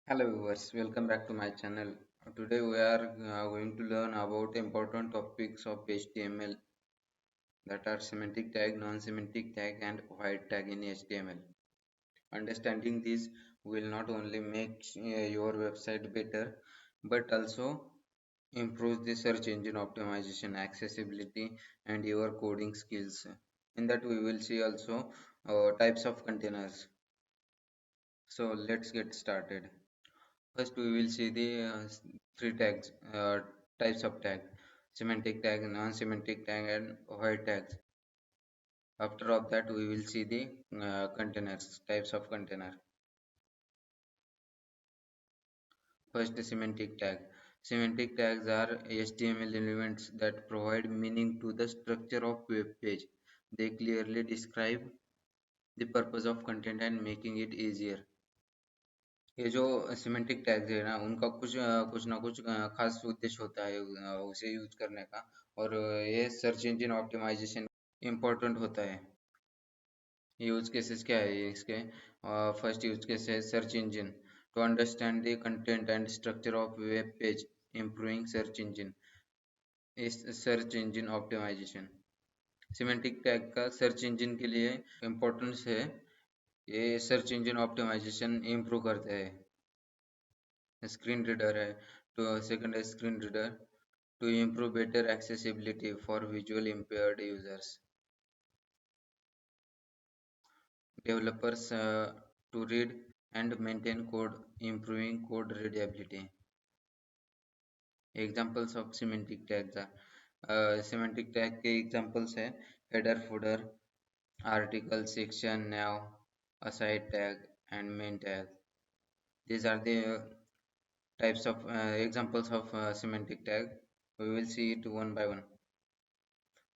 Hello viewers, welcome back to my channel. Today we are going to learn about important topics of HTML, that are semantic tag, non-semantic tag and white tag in HTML. Understanding these will not only make your website better but also improve the search engine optimization, accessibility and your coding skills. In that we will see also types of containers. So let's get started. First, we will see the three tags, types of tag: semantic tag, non-semantic tag, and white tags. After of that, we will see the containers, types of container. First, the semantic tag. Semantic tags are HTML elements that provide meaning to the structure of web page. They clearly describe the purpose of content and making it easier. ये जो semantic tags है ना उनका कुछ ना कुछ खास उद्देश्य होता है उसे यूज करने का और ये सर्च इंजन ऑप्टिमाइजेशन इम्पोर्टेंट होता है। यूज केसेस क्या है इसके? फर्स्ट यूज केस है search engine to understand the content and structure of web page, improving search engine इस search engine optimisation. Semantic tag का सर्च इंजन के लिए इम्पोर्टेंस है, ये सर्च इंजन ऑप्टिमाइजेशन इम्प्रूव करते हैं। स्क्रीन रीडर है तो सेकंड है screen reader to improve better accessibility for visual impaired users. Developers to read and maintain code, improving code readability. Examples of semantic tags are semantic tag के examples है header, footer, article, section, nav, aside tag and main tag. These are the types of examples of semantic tag. We will see it one by one.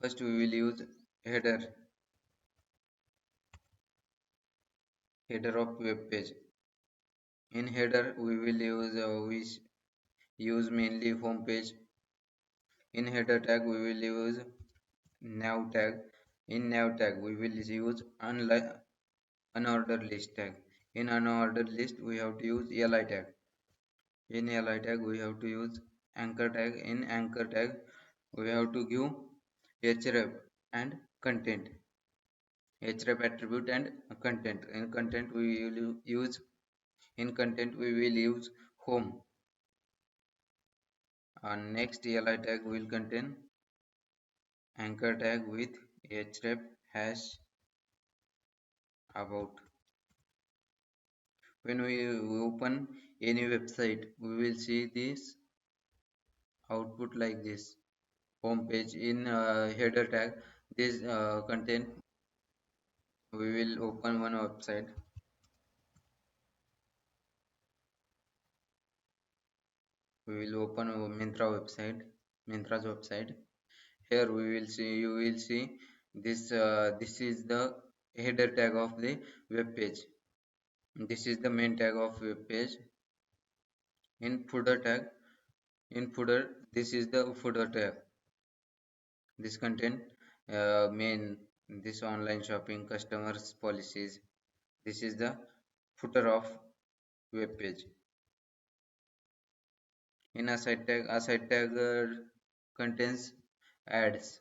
First we will use header of web page. In header we will use mainly home page. In header tag we will use nav tag. In nav tag we will use unordered list tag. In unordered list we have to use li tag. In li tag we have to use anchor tag. In anchor tag we have to give href and content, href attribute and content. In content we will use home. Next li tag will contain anchor tag with href hash about. When we open any website we will see this output like this: home page. In header tag this content, we will open one website. We will open a Myntra's website. Here we will see, you will see this this is the header tag of the web page. This is the main tag of web page. In footer tag, this is the footer tag. This content main, this online shopping, customers policies. This is the footer of web page. In a site tag contains ads.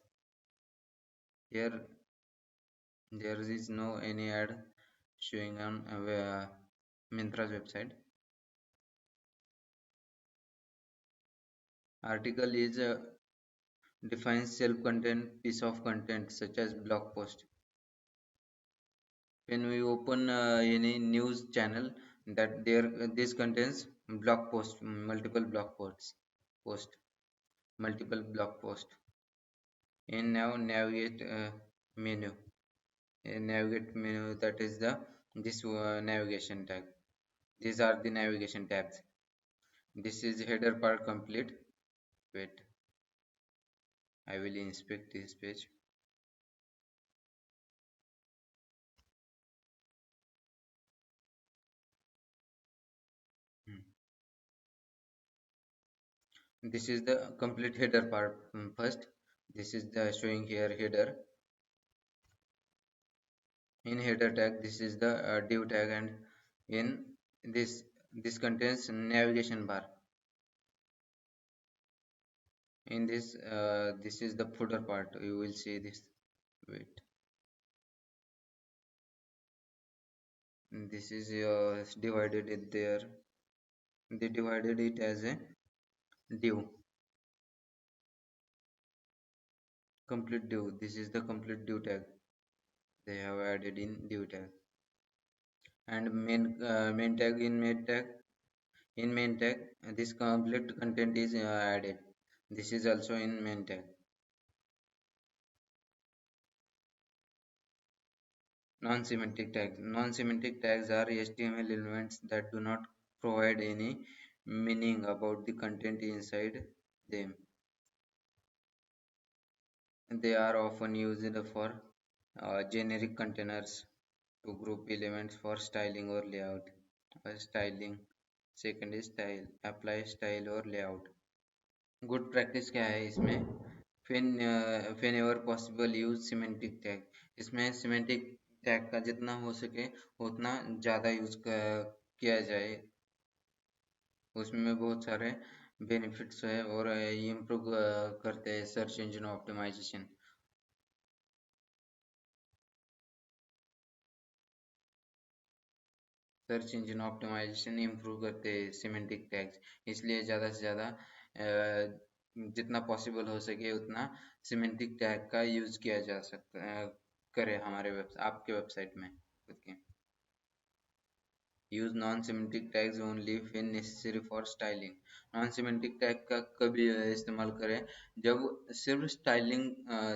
Here there is no any ad showing on Myntra's website. Article is defines self-contained piece of content such as blog post. When we open any news channel, that there this contains blog post, multiple blog post. In now navigate menu, that is the this navigation tag. These are the navigation tabs. This is header part complete. Wait, I will inspect this page. This is the complete header part. First, this is the showing here header. In header tag this is the div tag, and in this This contains navigation bar. In this, this is the footer part. You will see this. Wait, this is divided it there. They divided it as a div, complete div. This is the complete div tag they have added in div tag. And main tag in main tag, this complete content is added. This is also in main tag. Non-semantic tags. Non-semantic tags are HTML elements that do not provide any meaning about the content inside them. They are often used for generic containers to group elements for styling or layout. Styling. Second is style. Apply style or layout. Good practice क्या है इसमें? whenever possible use semantic tag. इसमें semantic tag का जितना हो सके उतना ज़्यादा यूज किया जाए. उसमें बहुत सारे बेनिफिट्स है और ये इम्प्रूव करते हैं search engine optimisation. Search engine optimisation improve करते हैं सिमेंटिक टैग्स. इसलिए ज़्यादा से ज़्यादा जितना पॉसिबल हो सके उतना सिमेंटिक टैग का यूज़ किया जा सकता करे हमारे आपके वेबसाइट में खुद के. Use non semantic tags only when necessary for styling. Non semantic tag का कभी इस्तेमाल करें जब सिर्फ स्टाइलिंग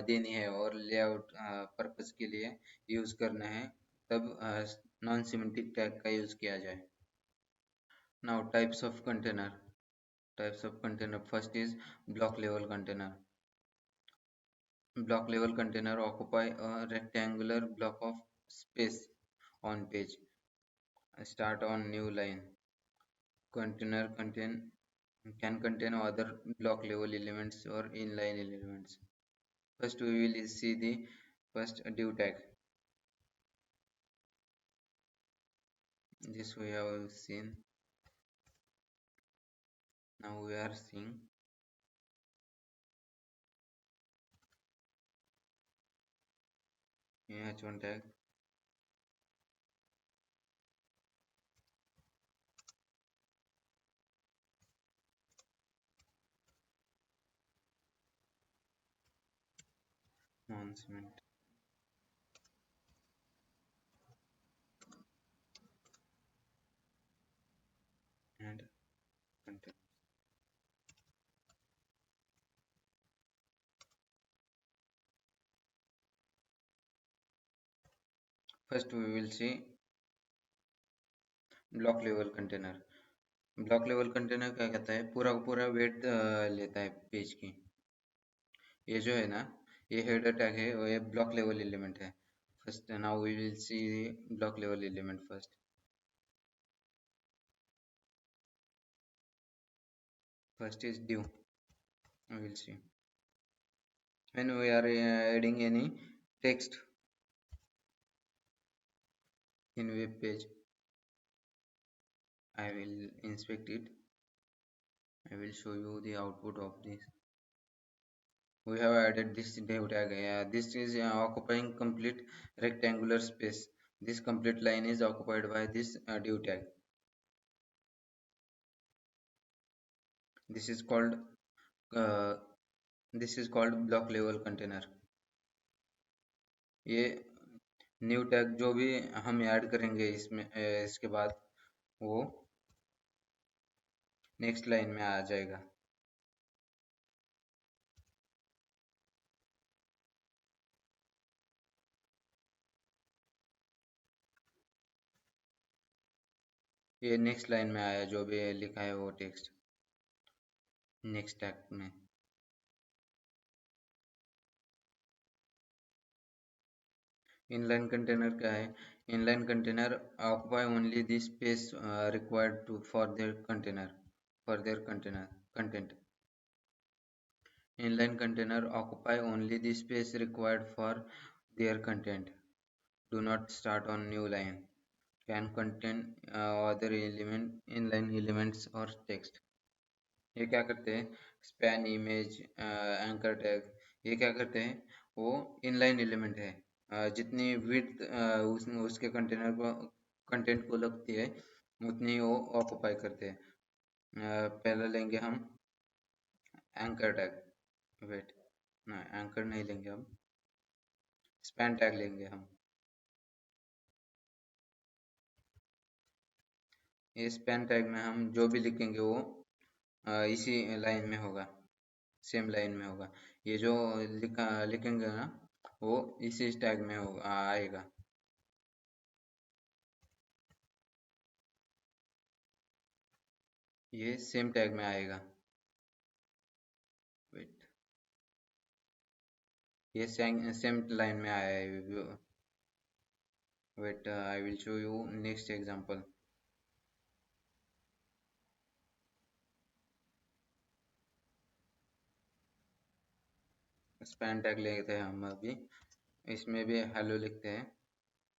देनी है और लेआउट पर्पस के लिए यूज़ करना है, तब नॉन सिमेंटिक टैग का यूज़ किया जाए. Now types of container. Types of container. First is block level container. Block level container occupy a rectangular block of space on page. Start on new line. Container can contain other block level elements or inline elements. First we will see the first div tag. This we have seen. Now we are seeing h1 tag. Non-cement and content. First we will see block level container. Block level container क्या कहता है? पूरा पूरा wait लेता है page की. ये जो है ना, ये हेडर टैग है और ये ब्लॉक लेवल एलिमेंट है. First now we will see block level element first. First is div. We will see when we are adding any text in web page. I will inspect it. I will show you the output of this. We have added this div tag. This is occupying complete rectangular space. This complete line is occupied by this div tag. This is called uh, block level container. ये new tag जो भी हम add करेंगे इसमें इसके बाद वो next line में आ जाएगा. ये नेक्स्ट लाइन में आया जो भी लिखा है वो टेक्स्ट नेक्स्ट टैग में. इनलाइन कंटेनर क्या है? Inline container occupy only the space required to for their content. Inline container occupy only the space required for their content. Do not start on new line. can contain other element inline elements or text. ये क्या करते हैं, span image anchor tag, ये क्या करते हैं, वो inline element है, जितनी विड्थ उसके कंटेंट को लगती है उतनी वो ऑक्युपाई करते हैं। पहले लेंगे हम एंकर टैग, वेट ना, एंकर नहीं लेंगे हम, स्पैन टैग लेंगे हम। ये स्पैन टैग में हम जो भी लिखेंगे वो इसी लाइन में होगा, सेम लाइन में होगा। ये जो लिखेंगे ना वो इसी टैग में होगा, आएगा। ये सेम टैग में आएगा। वेट, ये सेम लाइन में आया है। Wait, I will show you next example. Span tag लेते हैं हम अभी, इसमें भी हेलो लिखते हैं,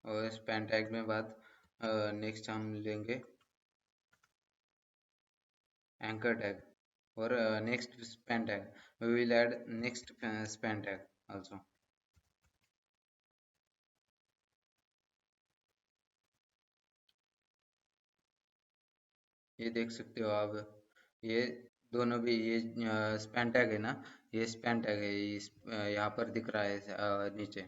और स्पैन टैग में बाद नेक्स्ट हम लेंगे एंकर टैग, और next span tag, we will add next span tag also. ये देख सकते हो आप, ये दोनों भी, ये स्पैन टैग है ना, ये स्पैन टैग है, यहाँ पर दिख रहा है नीचे।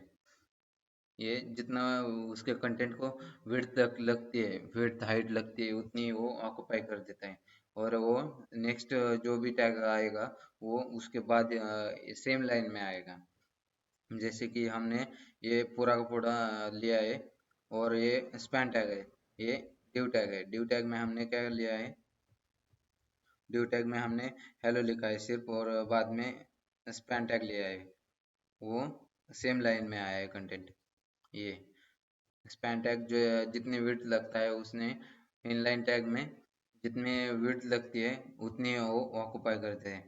ये जितना उसके कंटेंट को विड्थ तक लगती है, विड्थ हाइट लगती है, उतनी वो ऑक्युपाई कर देता है। और वो नेक्स्ट जो भी टैग आएगा वो उसके बाद सेम लाइन में आएगा। जैसे कि हमने ये पूरा का पूरा लिया है, और ये स्पैन टैग है, ये डिव टैग है। डिव टैग में हमने क्या लिया है, डिव टैग में हमने हेलो लिखा है सिर्फ, और बाद में स्पैन टैग लिया है, वो सेम लाइन में आया है कंटेंट। ये स्पैन टैग जो जितनी विड्थ लगता है उसने इनलाइन टैग में जितनी विड्थ लगती है उतनी वो ऑक्युपाई करते हैं,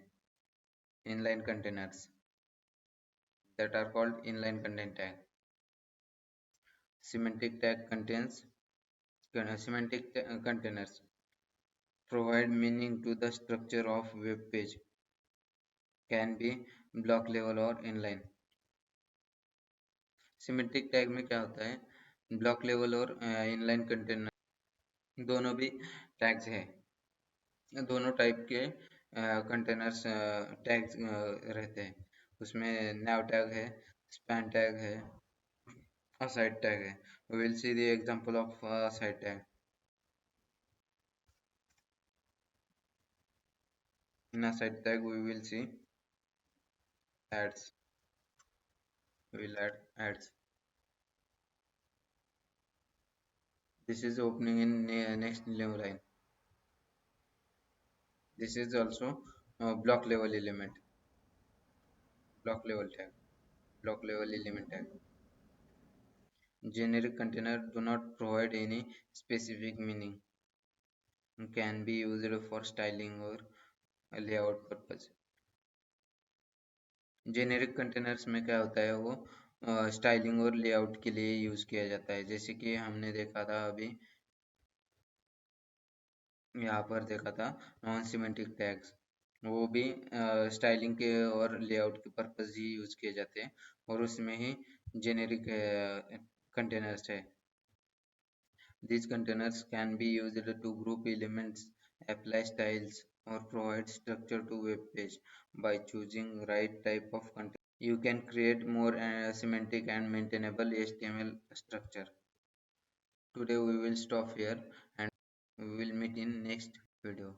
inline containers that are called inline content tag. Semantic tag contains semantic containers provide meaning to the structure of web page, can be block level or inline. Semantic tag में क्या होता है, ब्लॉक लेवल और inline container दोनों भी tags है, दोनों type के कंटेनर्स टैग्स रहते हैं। उसमें nav टैग है, स्पैन टैग है, aside tag है। We will see the example of aside tag. In aside tag we will see ads, we will add ads. This is opening in next new line. This is also block level element, block level tag, block level element tag. Generic container do not provide any specific meaning, can be used for styling or layout purpose. Generic containers में क्या होता है, वो styling और layout के लिए use किया जाता है। जैसे कि हमने देखा था अभी, यहाँ पर देखा था नॉन सिमेंटिक टैग्स, वो भी स्टाइलिंग के और लेआउट के पर्पस ही यूज किए जाते हैं, और उसमें ही जेनेरिक कंटेनर्स है। These containers can be used to group elements, apply styles, or provide structure to web page by choosing right type of container. You can create more semantic and maintainable HTML structure. Today we will stop here, and we will meet in next video.